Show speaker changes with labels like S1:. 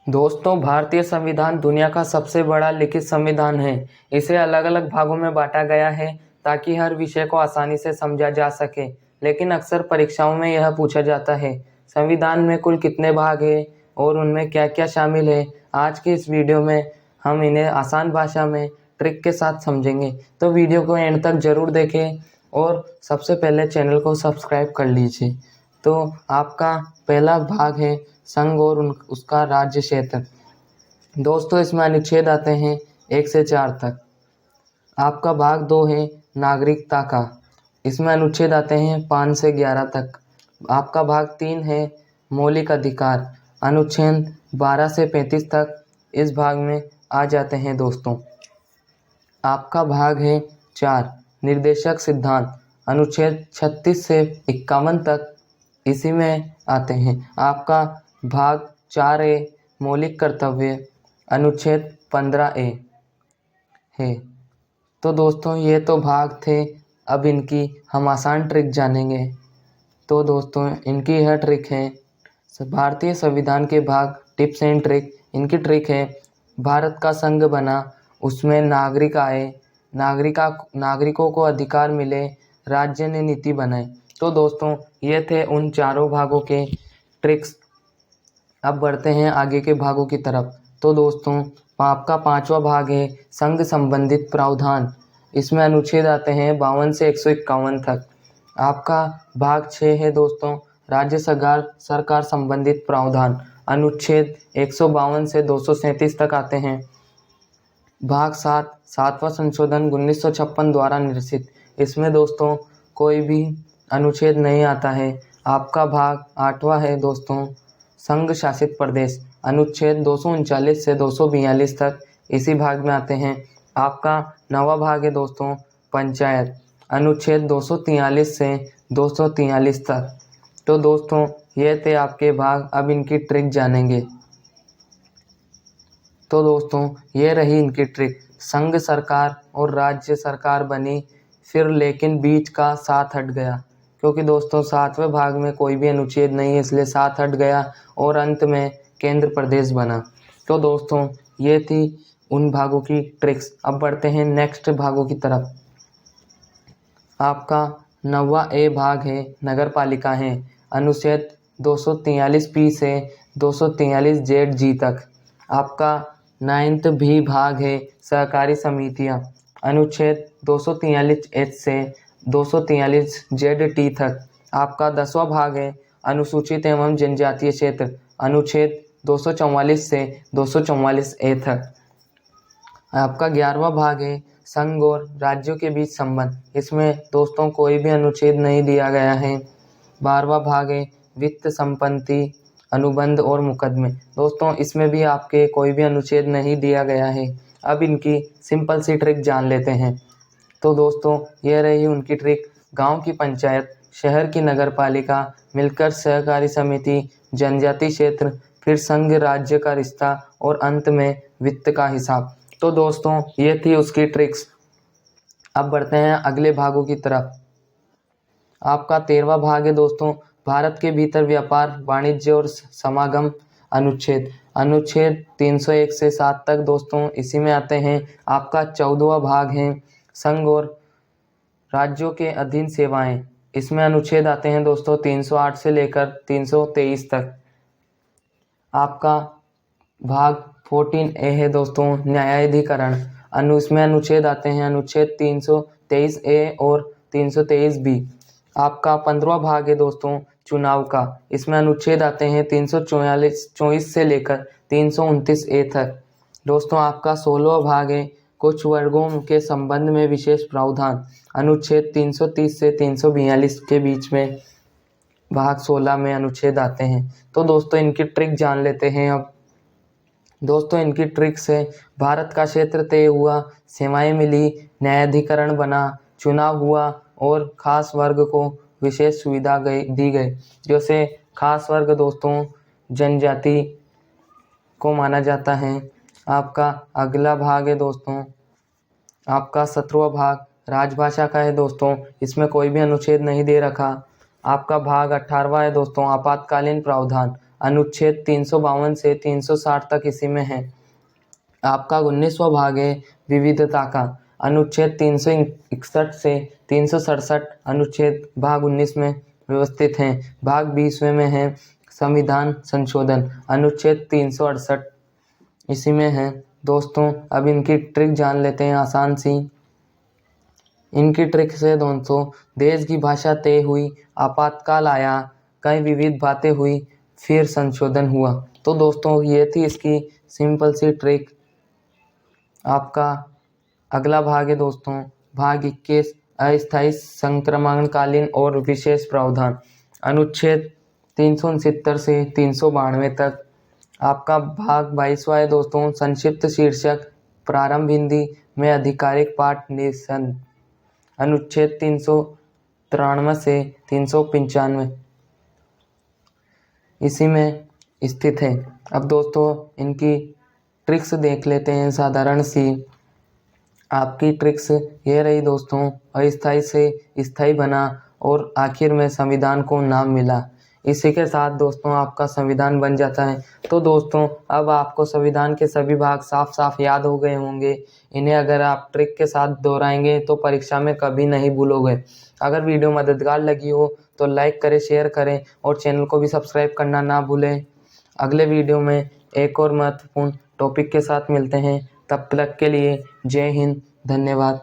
S1: दोस्तों, भारतीय संविधान दुनिया का सबसे बड़ा लिखित संविधान है। इसे अलग अलग भागों में बांटा गया है ताकि हर विषय को आसानी से समझा जा सके। लेकिन अक्सर परीक्षाओं में यह पूछा जाता है, संविधान में कुल कितने भाग हैं और उनमें क्या क्या शामिल है। आज की इस वीडियो में हम इन्हें आसान भाषा में ट्रिक के साथ समझेंगे, तो वीडियो को एंड तक जरूर देखें और सबसे पहले चैनल को सब्सक्राइब कर लीजिए। तो आपका पहला भाग है संघ और उसका राज्य क्षेत्र। दोस्तों, इसमें अनुच्छेद आते हैं 1 से 4 तक। आपका भाग 2 है नागरिकता का। इसमें अनुच्छेद आते हैं 5 से 11 तक। आपका भाग 3 है मौलिक अधिकार। अनुच्छेद 12 से 35 तक इस भाग में आ जाते हैं दोस्तों। आपका भाग है 4 निर्देशक सिद्धांत। अनुच्छेद 36 से 51 तक इसी में आते हैं। आपका भाग 4A मौलिक कर्तव्य। अनुच्छेद 15A है। तो दोस्तों, ये तो भाग थे। अब इनकी हम आसान ट्रिक जानेंगे। तो दोस्तों, इनकी यह ट्रिक है भारतीय संविधान के भाग टिप्स एंड ट्रिक। इनकी ट्रिक है, भारत का संघ बना, उसमें नागरिक आए, नागरिकों को अधिकार मिले, राज्य ने नीति बनाई। तो दोस्तों, ये थे उन चारों भागों के ट्रिक्स। अब बढ़ते हैं आगे के भागों की तरफ। तो दोस्तों, आपका 5वां भाग है संघ संबंधित प्रावधान। इसमें अनुच्छेद आते हैं 52 से 151 तक। आपका भाग 6 है दोस्तों राज्य सरकार संबंधित प्रावधान। अनुच्छेद 152 से 237 तक आते हैं। भाग 7 7वां संशोधन 1956 द्वारा निर्देशित। इसमें दोस्तों कोई भी अनुच्छेद नहीं आता है। आपका भाग 8वां है दोस्तों संघ शासित प्रदेश। अनुच्छेद 239 से 242 तक इसी भाग में आते हैं। आपका 9वां भाग है दोस्तों पंचायत। अनुच्छेद 243 से 243 तक। तो दोस्तों, ये थे आपके भाग। अब इनकी ट्रिक जानेंगे। तो दोस्तों, ये रही इनकी ट्रिक। संघ सरकार और राज्य सरकार बनी, फिर लेकिन बीच का 7 हट गया, क्योंकि दोस्तों 7वें भाग में कोई भी अनुच्छेद नहीं है, इसलिए 7 हट गया और अंत में केंद्र प्रदेश बना। तो दोस्तों, ये थी उन भागों की ट्रिक्स। अब बढ़ते हैं नेक्स्ट भागों की तरफ। आपका 9वां ए भाग है नगर पालिका है। अनुच्छेद 243 से 243 ZG तक। आपका 9th भी भाग है सहकारी समितियां। अनुच्छेद 243 H से 243 ZT तक। आपका 10वां भाग है अनुसूचित एवं जनजातीय क्षेत्र। अनुच्छेद 244 से 244 A तक। आपका 11वां भाग है संघ और राज्यों के बीच संबंध। इसमें दोस्तों कोई भी अनुच्छेद नहीं दिया गया है। 12वां भाग है वित्त संपत्ति अनुबंध और मुकदमे। दोस्तों, इसमें भी आपके कोई भी अनुच्छेद नहीं दिया गया है। अब इनकी सिंपल सी ट्रिक जान लेते हैं। तो दोस्तों, ये रही उनकी ट्रिक। गांव की पंचायत, शहर की नगर पालिका, मिलकर सहकारी समिति, जनजाति क्षेत्र, फिर संघ राज्य का रिश्ता और अंत में वित्त का हिसाब। तो दोस्तों, ये थी उसकी ट्रिक्स। अब बढ़ते हैं अगले भागों की तरफ। आपका 13वां भाग है दोस्तों भारत के भीतर व्यापार वाणिज्य और समागम। अनुच्छेद 301 से 7 तक दोस्तों इसी में आते हैं। आपका 14वां भाग है संघ और राज्यों के अधीन सेवाएं। इसमें अनुच्छेद आते हैं दोस्तों 308 से लेकर 323 तक। आपका भाग 14A है दोस्तों न्यायाधिकरण। इसमें अनुच्छेद आते हैं अनुच्छेद 323A और 323B। आपका 15वां भाग है दोस्तों चुनाव का। इसमें अनुच्छेद आते हैं 344 से लेकर 329A तक। दोस्तों, आपका 16वां भाग है कुछ वर्गों के संबंध में विशेष प्रावधान। अनुच्छेद 330 से 342 के बीच में भाग 16 में अनुच्छेद आते हैं। तो दोस्तों, इनकी ट्रिक जान लेते हैं। अब दोस्तों, इनकी ट्रिक से भारत का क्षेत्र तय हुआ, सेवाएं मिली, न्यायाधिकरण बना, चुनाव हुआ और खास वर्ग को विशेष सुविधा दी गई। जैसे खास वर्ग दोस्तों जनजाति को माना जाता है। आपका अगला भाग है दोस्तों आपका 17वां भाग राजभाषा का है दोस्तों। इसमें कोई भी अनुच्छेद नहीं दे रखा। आपका भाग 18वां है दोस्तों आपातकालीन प्रावधान। अनुच्छेद 352 से 360 तक इसी में है। आपका 19वां भाग है विविधता का। अनुच्छेद 361 से 367 अनुच्छेद भाग 19 में व्यवस्थित हैं। भाग 20वें में है संविधान संशोधन, अनुच्छेद 368 इसी में है। दोस्तों अब इनकी ट्रिक जान लेते हैं आसान सी। इनकी ट्रिक से दोस्तों, देश की भाषा तय हुई, आपातकाल आया, कई विविध बातें हुई, फिर संशोधन हुआ। तो दोस्तों ये थी इसकी सिंपल सी ट्रिक। आपका अगला भाग है दोस्तों भाग 21 अस्थायी संक्रमणकालीन और विशेष प्रावधान, अनुच्छेद 369 से 392 तक। आपका भाग 22वां है दोस्तों संक्षिप्त शीर्षक प्रारंभ हिंदी में आधिकारिक पाठ निषेध, अनुच्छेद 393 से 395 इसी में स्थित है। अब दोस्तों इनकी ट्रिक्स देख लेते हैं साधारण सी। आपकी ट्रिक्स ये रही दोस्तों, अस्थायी से स्थायी बना और आखिर में संविधान को नाम मिला। इसी के साथ दोस्तों आपका संविधान बन जाता है। तो दोस्तों अब आपको संविधान के सभी भाग साफ साफ याद हो गए होंगे। इन्हें अगर आप ट्रिक के साथ दोहराएंगे तो परीक्षा में कभी नहीं भूलोगे। अगर वीडियो मददगार लगी हो तो लाइक करें, शेयर करें और चैनल को भी सब्सक्राइब करना ना भूलें। अगले वीडियो में एक और महत्वपूर्ण टॉपिक के साथ मिलते हैं। तब तक के लिए जय हिंद, धन्यवाद।